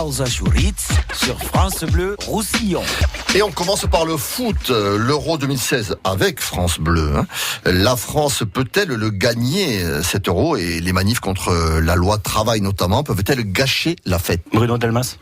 Pausa Churitz sur France Bleu Roussillon. Et on commence par le foot, l'Euro 2016 avec France Bleu. La France peut-elle le gagner, cet Euro, et les manifs contre la loi travail notamment, peuvent-elles gâcher la fête? Bruno Delmas.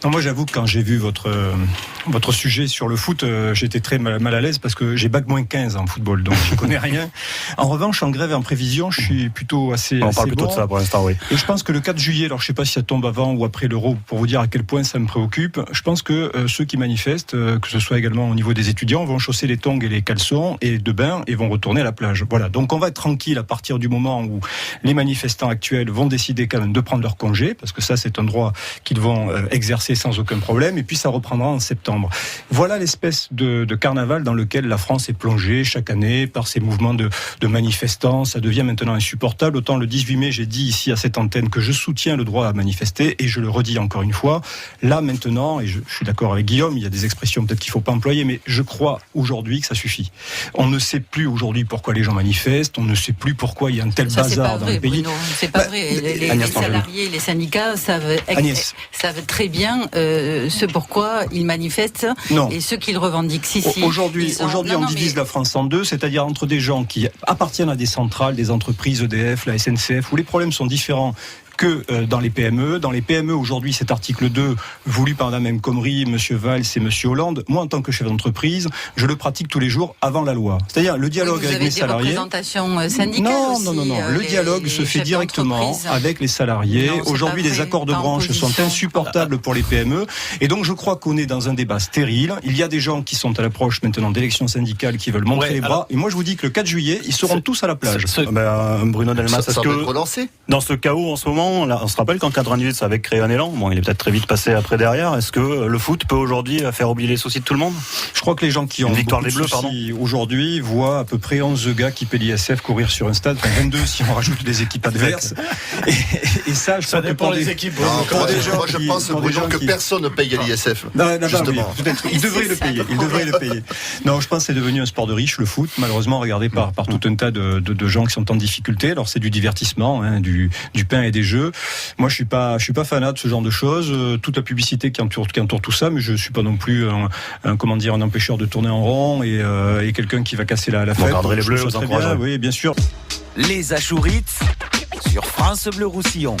Non, moi j'avoue que quand j'ai vu votre sujet sur le foot, j'étais très mal à l'aise parce que j'ai bac moins 15 en football, donc je connais rien. En revanche, en grève et en prévision, je suis plutôt assez On parle plutôt bon. de ça pour l'instant, oui. Et je pense que le 4 juillet, alors je sais pas si ça tombe avant ou après l'Euro, pour vous dire à quel point ça me préoccupe, je pense que ceux qui manifestent, que ce soit également au niveau des étudiants, vont chausser les tongs et les caleçons et de bain et vont retourner à la plage. Voilà, donc on va être tranquille à partir du moment où les manifestants actuels vont décider quand même de prendre leur congé, parce que ça c'est un droit qu'ils vont exercer sans aucun problème, et puis ça reprendra en septembre. Voilà l'espèce de carnaval dans lequel la France est plongée chaque année par ces mouvements de manifestants. Ça devient maintenant insupportable. Autant le 18 mai, j'ai dit ici à cette antenne que je soutiens le droit à manifester, et je le redis encore une fois. Là maintenant, et je suis d'accord avec Guillaume, il y a des expressions peut-être qu'il ne faut pas employer, mais je crois aujourd'hui que ça suffit. On ne sait plus aujourd'hui pourquoi les gens manifestent, on ne sait plus pourquoi il y a un tel bazar dans le pays. Bruno, c'est pas vrai. Les salariés, les syndicats savent très bien ce pourquoi ils manifestent et ce qu'ils revendiquent. Aujourd'hui, on divise la France en deux, c'est-à-dire entre des gens qui appartiennent à des centrales, des entreprises, EDF, la SNCF, où les problèmes sont différents que dans les PME. Dans les PME, aujourd'hui, cet article 2, voulu par Mme El Khomri, M. Valls et M. Hollande, moi, en tant que chef d'entreprise, je le pratique tous les jours avant la loi. C'est-à-dire le dialogue avec les salariés. Vous avez des représentations syndicales Non. Le dialogue se fait directement avec les salariés. Aujourd'hui, les accords de branche sont insupportables pour les PME. Et donc, je crois qu'on est dans un débat stérile. Il y a des gens qui sont à l'approche maintenant d'élections syndicales qui veulent montrer les bras. Et moi, je vous dis que le 4 juillet, ils seront tous à la plage. Bruno Delmas, ça va être relancé. Dans ce chaos en ce moment, là, on se rappelle qu'en 98 ça avait créé un élan. Bon, il est peut-être très vite passé après derrière. Est-ce que le foot peut aujourd'hui faire oublier les soucis de tout le monde? Je crois que les gens qui ont victoire beaucoup des Bleus, de soucis aujourd'hui voient à peu près 11 gars qui paient l'ISF courir sur un stade, 22 si on rajoute des équipes adverses. Et ça, je ça crois dépend que des équipes. Moi, je pense, Bruno, que personne ne paye l'ISF. Justement. Il devrait le payer. Non, je pense que c'est devenu un sport de riche, le foot, malheureusement regardé par tout un tas de gens qui sont en difficulté. Alors c'est du divertissement, du pain et des jeux. Moi, je suis pas fanat de ce genre de choses. Toute la publicité qui entoure tout ça, mais je suis pas non plus un empêcheur de tourner en rond et quelqu'un qui va casser la fête. Vous regarderez les Bleus, vous encouragerez. Oui, bien sûr. Les Achourites sur France Bleu Roussillon.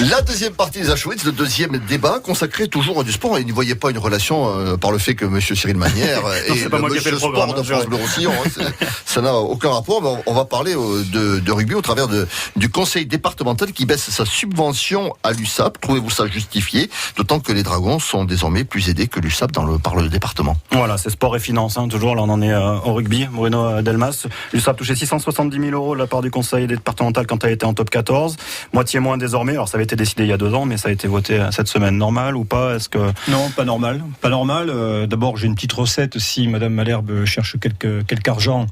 La deuxième partie des Achourites, le deuxième débat consacré toujours du sport. Et n'y voyez pas une relation par le fait que M. Cyril Manière et le monsieur sport de France Bleu Roussillon, ça n'a aucun rapport. Mais on va parler de rugby au travers du conseil départemental qui baisse sa subvention à l'USAP. Trouvez-vous ça justifié? D'autant que les Dragons sont désormais plus aidés que l'USAP par le département. Voilà, c'est sport et finance, toujours. Là, on en est au rugby. Bruno Delmas, l'USAP touchait 670 000 € de la part du conseil départemental quand elle était en top 14. Moitié moins désormais. Alors, ça avait été décidé il y a 2 ans, mais ça a été voté cette semaine. Normal ou pas? Non, pas normal. D'abord, j'ai une petite recette. Si Madame Malherbe cherche quelque argent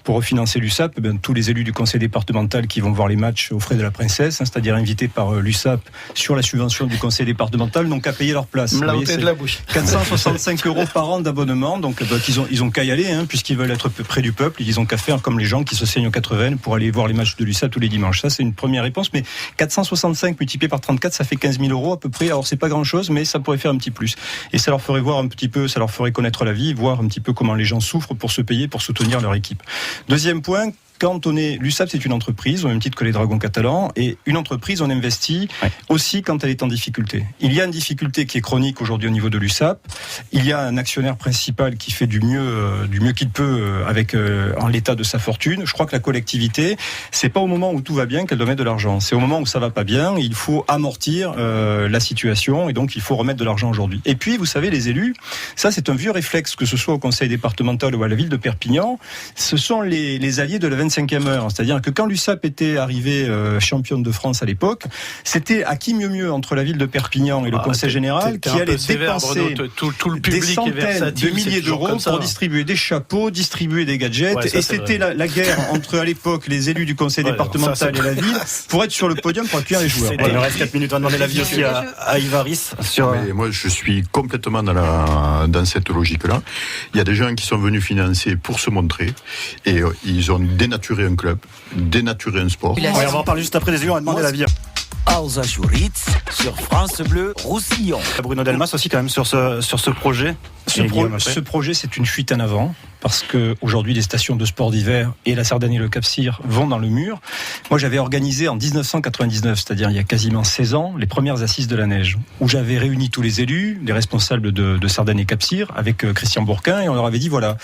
pour refinancer l'USAP, tous les élus du conseil départemental qui vont voir les matchs aux frais de la princesse, c'est-à-dire invités par l'USAP sur la subvention du conseil départemental, n'ont qu'à payer leur place. Me l'a ôté de la bouche. 465 € par an d'abonnement, donc ils ont qu'à y aller, puisqu'ils veulent être près du peuple, ils ont qu'à faire comme les gens qui se saignent aux 80 pour aller voir les matchs de l'USAP tous les dimanches. Ça, c'est une première réponse, mais 465 multiplié par 34, ça fait 15 000 € à peu près. Alors, c'est pas grand-chose, mais ça pourrait faire un petit plus. Et ça leur ferait voir un petit peu, ça leur ferait connaître la vie, voir un petit peu comment les gens souffrent pour se payer, pour soutenir leur équipe. Deuxième point, quand on est l'USAP, c'est une entreprise au même titre que les Dragons catalans, et une entreprise, on investit aussi quand elle est en difficulté. Il y a une difficulté qui est chronique aujourd'hui au niveau de l'USAP. Il y a un actionnaire principal qui fait du mieux qu'il peut avec en l'état de sa fortune. Je crois que la collectivité, c'est pas au moment où tout va bien qu'elle doit mettre de l'argent. C'est au moment où ça va pas bien, il faut amortir la situation, et donc il faut remettre de l'argent aujourd'hui. Et puis, vous savez, les élus, ça c'est un vieux réflexe, que ce soit au conseil départemental ou à la ville de Perpignan, ce sont les alliés de la 25e heure. C'est-à-dire que quand l'USAP était arrivée championne de France à l'époque, c'était à qui mieux entre la ville de Perpignan et le conseil général qui allait dépenser tout le public des centaines de milliers d'euros pour distribuer des chapeaux, distribuer des gadgets. Et c'était la guerre entre, à l'époque, les élus du conseil départemental et la ville pour être sur le podium pour accueillir les joueurs. Il nous reste 4 minutes. On va demander l'avis aussi à Ivaris. Mais moi, je suis complètement dans cette logique-là. Il y a des gens qui sont venus financer pour se montrer et ils ont dénaturé un club, dénaturé un sport. On va en parler juste après des élus. On va demander l'avis. Aus Achuritz sur France Bleu Roussillon. Bruno Delmas aussi quand même sur ce projet. Ce projet, c'est une fuite en avant. Parce qu'aujourd'hui, les stations de sport d'hiver et la Sardaigne et le Cap-Cyr vont dans le mur. Moi, j'avais organisé en 1999, c'est-à-dire il y a quasiment 16 ans, les premières assises de la neige, où j'avais réuni tous les élus, les responsables de Sardaigne et Cap-Cyr, avec Christian Bourquin, et on leur avait dit, voilà,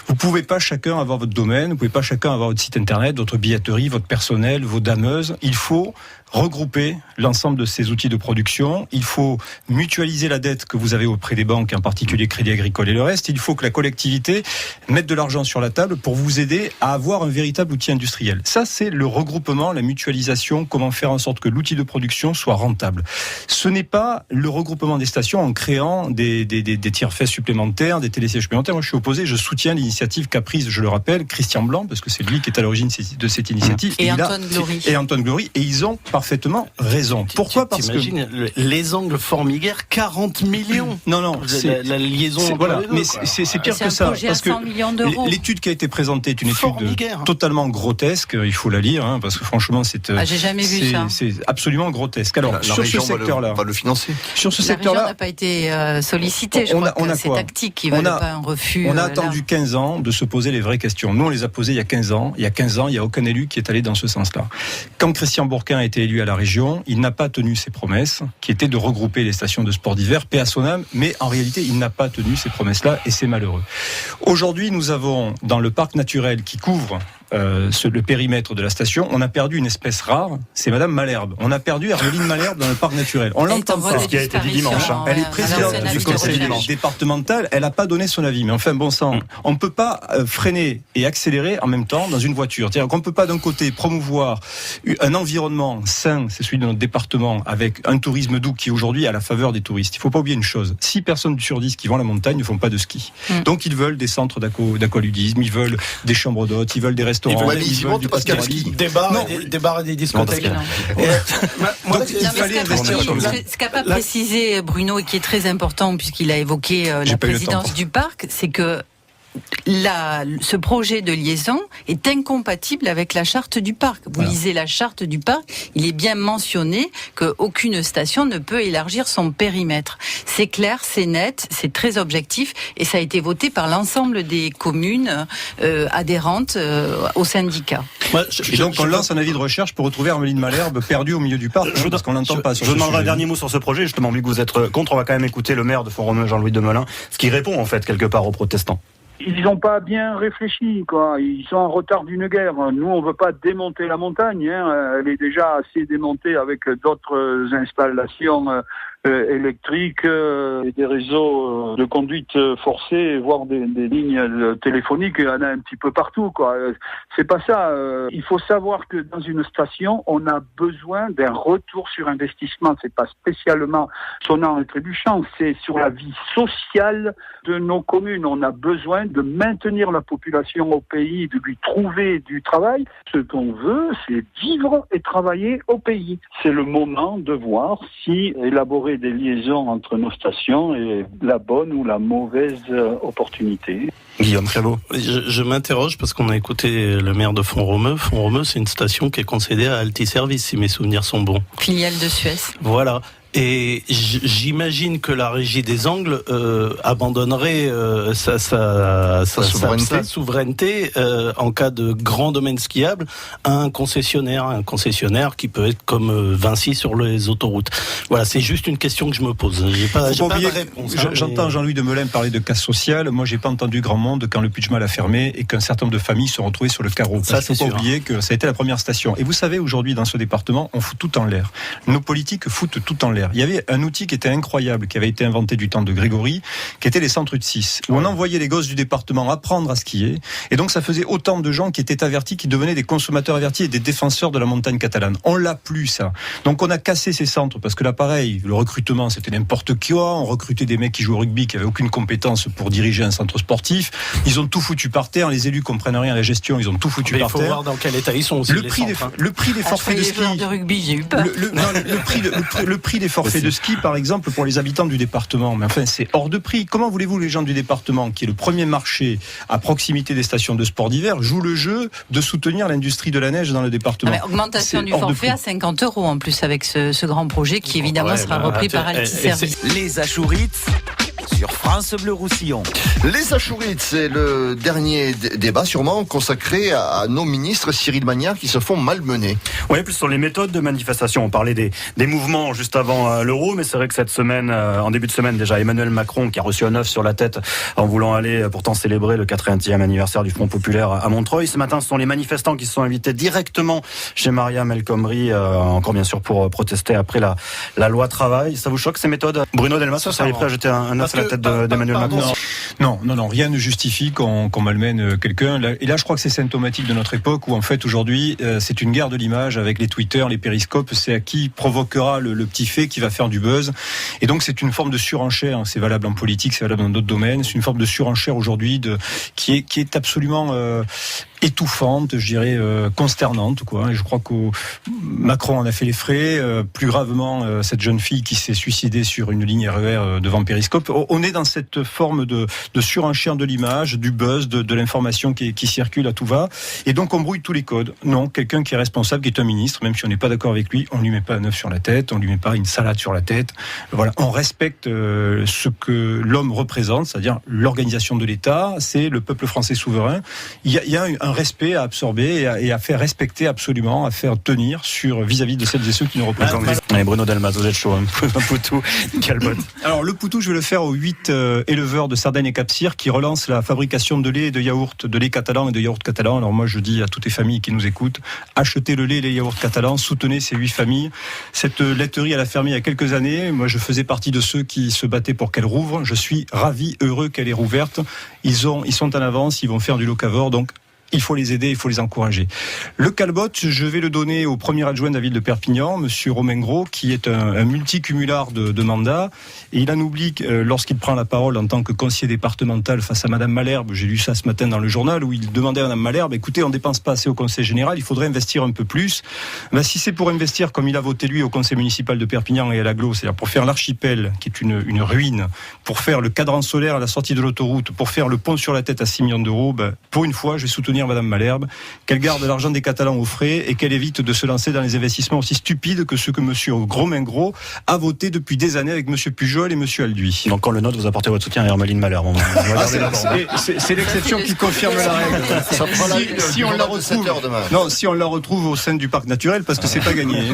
vous pouvez pas chacun avoir votre domaine, vous pouvez pas chacun avoir votre site internet, votre billetterie, votre personnel, vos dameuses. Il faut regrouper l'ensemble de ces outils de production. Il faut mutualiser la dette que vous avez auprès des banques, en particulier Crédit Agricole et le reste. Il faut que la collectivité mette de l'argent sur la table pour vous aider à avoir un véritable outil industriel. Ça, c'est le regroupement, la mutualisation, comment faire en sorte que l'outil de production soit rentable. Ce n'est pas le regroupement des stations en créant des tiers-faits supplémentaires, des télésièges supplémentaires. Moi, je suis opposé, je soutiens l'initiative qu'a prise, je le rappelle, Christian Blanc, parce que c'est lui qui est à l'origine de cette initiative. Et Antoine Glory. Et Antoine Glory. Et ils ont parfaitement raison. Pourquoi ? Parce que les angles Formiguère, 40 millions. Non, c'est la liaison. Voilà, mais c'est pire que ça, parce que l'étude qui a été présentée est une étude totalement grotesque. Il faut la lire, hein, parce que franchement, j'ai jamais vu ça. C'est absolument grotesque. Alors, sur ce secteur-là, va le financer. Sur ce secteur-là, la région n'a pas été sollicitée. Je crois que c'est tactique. Ils veulent pas un refus. On a attendu 15 ans de se poser les vraies questions. Nous, on les a posées il y a 15 ans. Il y a 15 ans, il n'y a aucun élu qui est allé dans ce sens-là. Quand Christian Bourquin a été élu à la région, il n'a pas tenu ses promesses, qui étaient de regrouper les stations de sport d'hiver, paix à son âme, mais en réalité, il n'a pas tenu ces promesses-là, et c'est malheureux. Aujourd'hui, nous avons, dans le parc naturel qui couvre le périmètre de la station, on a perdu une espèce rare, c'est Madame Malherbe. On a perdu Hermeline Malherbe dans le parc naturel. On l'entend pas. C'est ce qui a été dit dimanche. Elle est présidente du conseil départemental, elle n'a pas donné son avis. Mais enfin, bon sang, on ne peut pas freiner et accélérer en même temps dans une voiture. C'est-à-dire qu'on ne peut pas d'un côté promouvoir un environnement sain, c'est celui de notre département, avec un tourisme doux qui aujourd'hui est à la faveur des touristes. Il ne faut pas oublier une chose, 6 personnes sur 10 qui vont à la montagne ne font pas de ski. Donc ils veulent des centres d'aqualudisme, ils veulent des chambres d'hôtes, ils veulent des restaurants. Ils veulent du pastoralisme. Des bars et des discothèques. Ce qu'a pas précisé Bruno et qui est très important puisqu'il a évoqué la présidence du parc, c'est que ce projet de liaison est incompatible avec la charte du parc. Vous lisez la charte du parc, il est bien mentionné qu'aucune station ne peut élargir son périmètre. C'est clair, c'est net, c'est très objectif et ça a été voté par l'ensemble des communes adhérentes au syndicat. Et donc on lance un avis de recherche pour retrouver Hermeline Malherbe perdue au milieu du parc, parce qu'on n'entend pas sur Je demanderai un dernier mot sur ce projet, justement, vu que vous êtes contre, on va quand même écouter le maire de Font-Romeu, Jean-Louis Demelin, ce qui répond en fait quelque part aux protestants. Ils n'ont pas bien réfléchi, quoi. Ils sont en retard d'une guerre. Nous, on veut pas démonter la montagne, hein. Elle est déjà assez démontée avec d'autres installations électriques et des réseaux de conduite forcée, voire des lignes téléphoniques. Il y en a un petit peu partout, quoi. C'est pas ça. Il faut savoir que dans une station, on a besoin d'un retour sur investissement. C'est pas spécialement sonnant et trébuchant. C'est sur la vie sociale de nos communes. On a besoin de maintenir la population au pays, de lui trouver du travail. Ce qu'on veut, c'est vivre et travailler au pays. C'est le moment de voir si élaborer des liaisons entre nos stations est la bonne ou la mauvaise opportunité. Guillaume Chabot. Je m'interroge parce qu'on a écouté le maire de Font-Romeu. Font-Romeu, c'est une station qui est concédée à Altiservice, si mes souvenirs sont bons. Filiale de Suez. Voilà. Et j'imagine que la régie des Angles abandonnerait sa souveraineté en cas de grand domaine skiable à un concessionnaire qui peut être comme Vinci sur les autoroutes. Voilà, c'est juste une question que je me pose. J'ai pas de réponse. J'entends Jean-Louis Demelin parler de casse sociale. Moi, j'ai pas entendu grand monde quand le Puigmal a fermé et qu'un certain nombre de familles se sont retrouvées sur le carreau. Ça, c'est sûr. Il faut pas oublier que ça a été la première station. Et vous savez, aujourd'hui, dans ce département, on fout tout en l'air. Nos politiques foutent tout en l'air. Il y avait un outil qui était incroyable, qui avait été inventé du temps de Grégory, qui était les centres UTSIS, où on envoyait les gosses du département apprendre à skier, et donc ça faisait autant de gens qui étaient avertis, qui devenaient des consommateurs avertis et des défenseurs de la montagne catalane. On l'a plus, ça. Donc on a cassé ces centres, parce que là, pareil, le recrutement, c'était n'importe quoi, on recrutait des mecs qui jouent au rugby, qui avaient aucune compétence pour diriger un centre sportif, ils ont tout foutu par terre, les élus comprennent rien à la gestion, ils ont tout foutu par terre. Il faut voir dans quel état ils sont aussi. Le prix des forfaits de ski. De rugby, j'ai eu peur. Le prix des des forfaits de ski, par exemple, pour les habitants du département. Mais enfin, c'est hors de prix. Comment voulez-vous, les gens du département, qui est le premier marché à proximité des stations de sport d'hiver, jouent le jeu de soutenir l'industrie de la neige dans le département? Augmentation du forfait à 50 € en plus avec ce grand projet qui évidemment sera repris par Altiservice. Les Achourites sur France Bleu Roussillon. Les Achourites, c'est le dernier débat sûrement consacré à nos ministres Cyril Magnère qui se font malmener. Oui, plus sur les méthodes de manifestation. On parlait des mouvements juste avant l'Euro, mais c'est vrai que cette semaine, en début de semaine déjà, Emmanuel Macron qui a reçu un œuf sur la tête en voulant aller pourtant célébrer le 80e anniversaire du Front Populaire à Montreuil. Ce matin, ce sont les manifestants qui se sont invités directement chez Mariam El Khomri, encore bien sûr pour protester après la loi travail. Ça vous choque ces méthodes? Bruno Delmas, vous seriez prêt à jeter un œuf à la tête d'Emmanuel Macron? Non, rien ne justifie qu'on malmène quelqu'un. Et là, je crois que c'est symptomatique de notre époque où, en fait, aujourd'hui, c'est une guerre de l'image avec les Twitter, les périscopes. C'est à qui provoquera le petit fait qui va faire du buzz. Et donc, c'est une forme de surenchère. C'est valable en politique, c'est valable dans d'autres domaines. C'est une forme de surenchère aujourd'hui qui est absolument étouffante, je dirais consternante, quoi. Et je crois que Macron en a fait les frais. Plus gravement, cette jeune fille qui s'est suicidée sur une ligne RER devant Périscope. On est dans cette forme de surenchère de l'image, du buzz, de l'information qui circule à tout va. Et donc on brouille tous les codes. Non, quelqu'un qui est responsable, qui est un ministre, même si on n'est pas d'accord avec lui, on lui met pas un œuf sur la tête, on lui met pas une salade sur la tête. Voilà, on respecte ce que l'homme représente, c'est-à-dire l'organisation de l'État, c'est le peuple français souverain. Il y a un respect à absorber et à faire respecter absolument, à faire tenir vis-à-vis de celles et ceux qui nous représentent. Bruno Delmas, vous êtes chaud, un poutou, Calbot. Alors le poutou, je vais le faire aux 8 éleveurs de Sardaigne et Cap-Cyr qui relancent la fabrication de lait et de yaourt, de lait catalan et de yaourt catalan. Alors moi je dis à toutes les familles qui nous écoutent, achetez le lait et les yaourts catalans, soutenez ces 8 familles. Cette laiterie, elle a fermé il y a quelques années. Moi je faisais partie de ceux qui se battaient pour qu'elle rouvre. Je suis ravi, heureux qu'elle est rouverte. Ils sont en avance, ils vont faire du locavore, donc il faut les aider, il faut les encourager. Le Calbot, je vais le donner au premier adjoint de la ville de Perpignan, monsieur Romain Gros, qui est un multicumulard de mandats. Et il en oublie lorsqu'il prend la parole en tant que conseiller départemental face à madame Malherbe, j'ai lu ça ce matin dans le journal, où il demandait à madame Malherbe, écoutez, on dépense pas assez au conseil général, il faudrait investir un peu plus. Si c'est pour investir comme il a voté lui au conseil municipal de Perpignan et à l'Aglo, c'est-à-dire pour faire l'archipel, qui est une ruine, pour faire le cadran solaire à la sortie de l'autoroute, pour faire le pont sur la tête à 6 millions d'euros, pour une fois, je vais soutenir madame Malherbe, qu'elle garde l'argent des Catalans au frais et qu'elle évite de se lancer dans les investissements aussi stupides que ceux que monsieur Gros a voté depuis des années avec monsieur Pujol et monsieur Alduy. Donc quand le note, vous apportez votre soutien à Hermeline Malherbe. C'est l'exception qui confirme la règle. Si on la retrouve au sein du parc naturel, parce que c'est pas gagné.